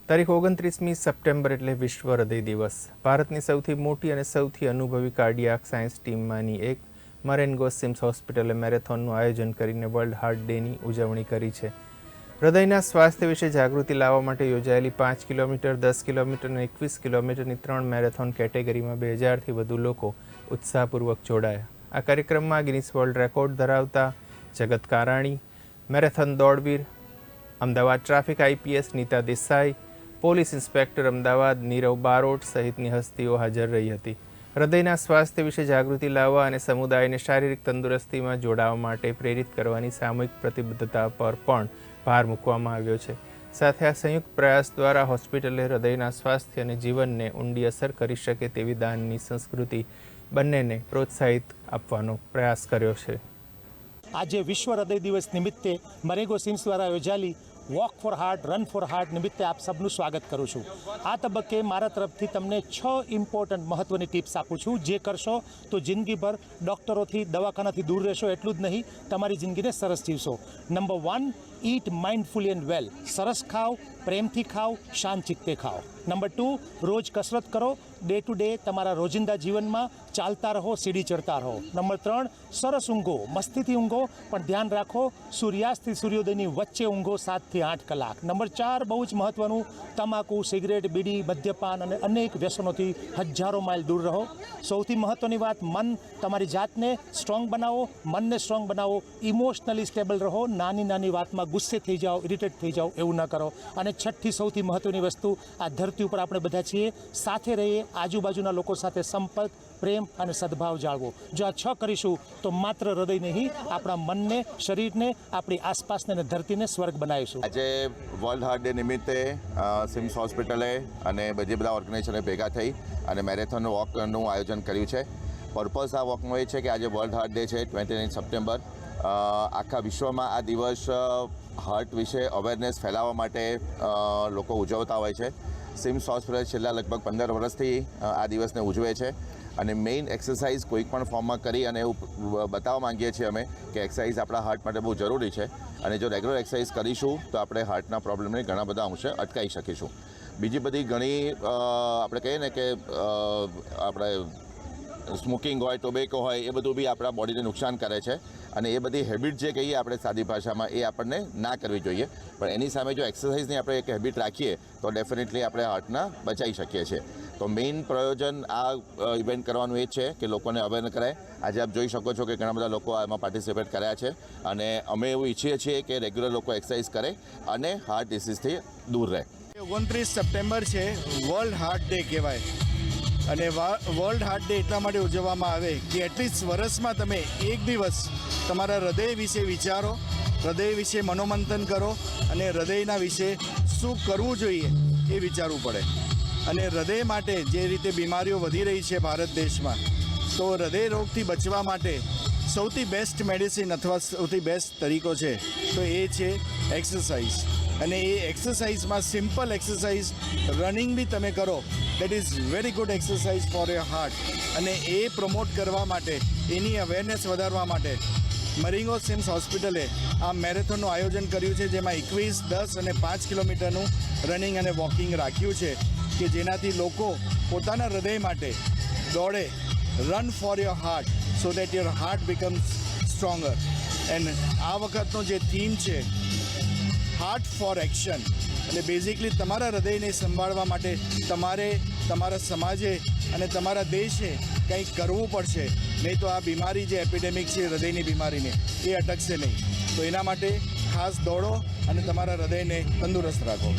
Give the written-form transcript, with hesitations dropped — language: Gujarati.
તારીખ 29મી સપ્ટેમ્બર એટલે વિશ્વ હૃદય દિવસ. ભારતની સૌથી મોટી અને સૌથી અનુભવી કાર્ડિયાક સાયન્સ ટીમમાંની એક મરેનગો સિમ્સ હોસ્પિટલે મેરેથોનનું આયોજન કરીને વર્લ્ડ હાર્ટ ડેની ઉજવણી કરી છે. હૃદયના સ્વાસ્થ્ય વિશે જાગૃતિ લાવવા માટે યોજાયેલી 5 કિલોમીટર, 10 કિલોમીટર અને 21 કિલોમીટરની 3 મેરેથોન કેટેગરીમાં 2000થી વધુ લોકો ઉત્સાહપૂર્વક જોડાયા. આ કાર્યક્રમમાં ગિનિસ વર્લ્ડ રેકોર્ડ ધરાવતા જગત કારાણી, મેરેથોન દોડવીર, Ahmedabad traffic IPS Nita Desai, police inspector Ahmedabad Nirav Barot સહિતની હસ્તીઓ હાજર રહી હતી. હૃદયના સ્વાસ્થ્ય વિશે જાગૃતિ લાવવા અને સમુદાયને શારીરિક તંદુરસ્તીમાં જોડાવા માટે પ્રેરિત કરવાની સામૂહિક પ્રતિબદ્ધતા પર પણ ભાર મૂકવામાં આવ્યો છે. સાથે આ સંયુક્ત પ્રયાસ દ્વારા હોસ્પિટલે હૃદયના સ્વાસ્થ્ય અને જીવનને ઊંડી અસર કરી શકે તેવી દાનની સંસ્કૃતિ બંનેને પ્રોત્સાહિત આપવાનો પ્રયાસ કર્યો છે. આજે વિશ્વ હૃદય દિવસ નિમિત્તે મરેનગો સિમ્સ દ્વારા યોજાયેલી walk for heart, run for heart નિમિત્તે આપ સબનું સ્વાગત કરું છું. આ તબક્કે મારા તરફથી તમને 6 ઇમ્પોર્ટન્ટ મહત્ત્વની ટિપ્સ આપું છું. જે કરશો તો જિંદગીભર ડૉક્ટરોથી, દવાખાનાથી દૂર રહેશો. એટલું જ નહીં, તમારી જિંદગીને સરસ જીવશો. નંબર 1, ઈટ માઇન્ડફુલી એન્ડ વેલ. સરસ ખાઓ, પ્રેમથી ખાઓ, શાંત ચિત્તે ખાઓ. નંબર 2, રોજ કસરત કરો. ડે ટુ ડે તમારા રોજિંદા જીવનમાં ચાલતા રહો, સીડી ચડતા રહો. નંબર 3, સરસ ઊંઘો, મસ્તીથી ઊંઘો, પણ ધ્યાન રાખો સૂર્યાસ્તથી સૂર્યોદયની વચ્ચે ઊંઘો 7 થી 8 કલાક. નંબર 4, બહુ જ મહત્ત્વનું, તમાકુ, સિગરેટ, બીડી, મદ્યપાન અને અનેક વ્યસનોથી હજારો માઇલ દૂર રહો. સૌથી મહત્ત્વની વાત, મન, તમારી જાતને સ્ટ્રોંગ બનાવો, મનને સ્ટ્રોંગ બનાવો. ઇમોશનલી સ્ટેબલ રહો. નાની નાની વાતમાં ગુસ્સે થઈ જાઓ, ઇરિટેટ થઈ જાઓ, એવું ન કરો. અને છઠ્ઠી સૌથી મહત્ત્વની વસ્તુ, આ ધરતી ઉપર આપણે બધા છીએ, સાથે રહીએ, આજુબાજુના લોકો સાથે સંપર્ક, પ્રેમ અને સદભાવ જાળવો. જો આ 6 કરીશું તો માત્ર હૃદય નહીં, આપણા મનને, શરીરને, આપણી આસપાસને અને ધરતીને સ્વર્ગ બનાવીશું. આજે વર્લ્ડ હાર્ટ ડે નિમિત્તે સિમ્સ હોસ્પિટલે અને બધી બધા ઓર્ગેનાઇઝેશને ભેગા થઈ અને મેરેથોન વોકનું આયોજન કર્યું છે. પર્પઝ આ વોકનો એ છે કે આજે વર્લ્ડ હાર્ટ ડે છે, 29 સપ્ટેમ્બર. આખા વિશ્વમાં આ દિવસ હાર્ટ વિશે અવેરનેસ ફેલાવવા માટે લોકો ઉજવતા હોય છે. સિમ્સ હોસ્પિટલ છેલ્લા લગભગ 15 વર્ષથી આ દિવસને ઉજવે છે અને મેઇન એક્સરસાઇઝ કોઈક પણ ફોર્મમાં કરી અને એવું બતાવવા માંગીએ છીએ અમે કે એક્સરસાઇઝ આપણા હાર્ટ માટે બહુ જરૂરી છે અને જો રેગ્યુલર એક્સરસાઇઝ કરીશું તો આપણે હાર્ટના પ્રોબ્લેમને ઘણા બધા અંશે અટકાવી શકીશું. બીજી બધી ઘણી આપણે કહીએ ને કે આપણે સ્મોકિંગ હોય, ટોબેકો હોય, એ બધું બી આપણા બોડીને નુકસાન કરે છે અને એ બધી હેબિટ જે કહીએ આપણે સાદી ભાષામાં, એ આપણને ના કરવી જોઈએ. પણ એની સામે જો એક્સરસાઇઝની આપણે એક હેબિટ રાખીએ તો ડેફિનેટલી આપણે હાર્ટના બચાવી શકીએ છીએ. તો મેઇન પ્રયોજન આ ઇવેન્ટ કરવાનું એ છે કે લોકોને અવેર કરાય. આજે આપ જોઈ શકો છો કે ઘણા બધા લોકો આમાં પાર્ટિસિપેટ કર્યા છે અને અમે એવું ઈચ્છીએ છીએ કે રેગ્યુલર લોકો એક્સરસાઇઝ કરે અને હાર્ટ ડિસીઝથી દૂર રહે. 29 સપ્ટેમ્બર છે, વર્લ્ડ હાર્ટ ડે કહેવાય અને વર્લ્ડ હાર્ટ ડે એટલા માટે ઉજવવામાં આવે કે એટલીસ્ટ વર્ષમાં તમે એક દિવસ તમારા હૃદય વિશે વિચારો, હૃદય વિશે મનોમંથન કરો અને હૃદયના વિશે શું કરવું જોઈએ એ વિચારવું પડે. અને હૃદય માટે જે રીતે બીમારીઓ વધી રહી છે ભારત દેશમાં, તો હૃદય રોગથી બચવા માટે સૌથી બેસ્ટ મેડિસિન અથવા સૌથી બેસ્ટ તરીકો છે તો એ છે એક્સરસાઇઝ. અને એ એક્સરસાઇઝમાં સિમ્પલ એક્સરસાઇઝ રનિંગ બી તમે કરો, that is very good exercise for your heart. અને એ પ્રમોટ કરવા માટે, એની અવેરનેસ વધારવા માટે મરેનગો સિમ્સ હોસ્પિટલે આ મેરેથોનનું આયોજન કર્યું છે, જેમાં 21, 10 અને 5 કિલોમીટરનું રનિંગ અને વોકિંગ રાખ્યું છે કે જેનાથી લોકો પોતાના હૃદય માટે દોડે. Run for your heart so that your heart becomes stronger. And આ વખતનો જે થીમ છે હાર્ટ ફોર એક્શન, એટલે બેઝિકલી તમારા હૃદયને સંભાળવા માટે તમારે, તમારા સમાજે અને તમારા દેશે કંઈક કરવું પડશે, નહીં તો આ બીમારી જે એપિડેમિક છે હૃદયની બીમારીને, એ અટકશે નહીં. તો એના માટે ખાસ દોડો અને તમારા હૃદયને તંદુરસ્ત રાખો.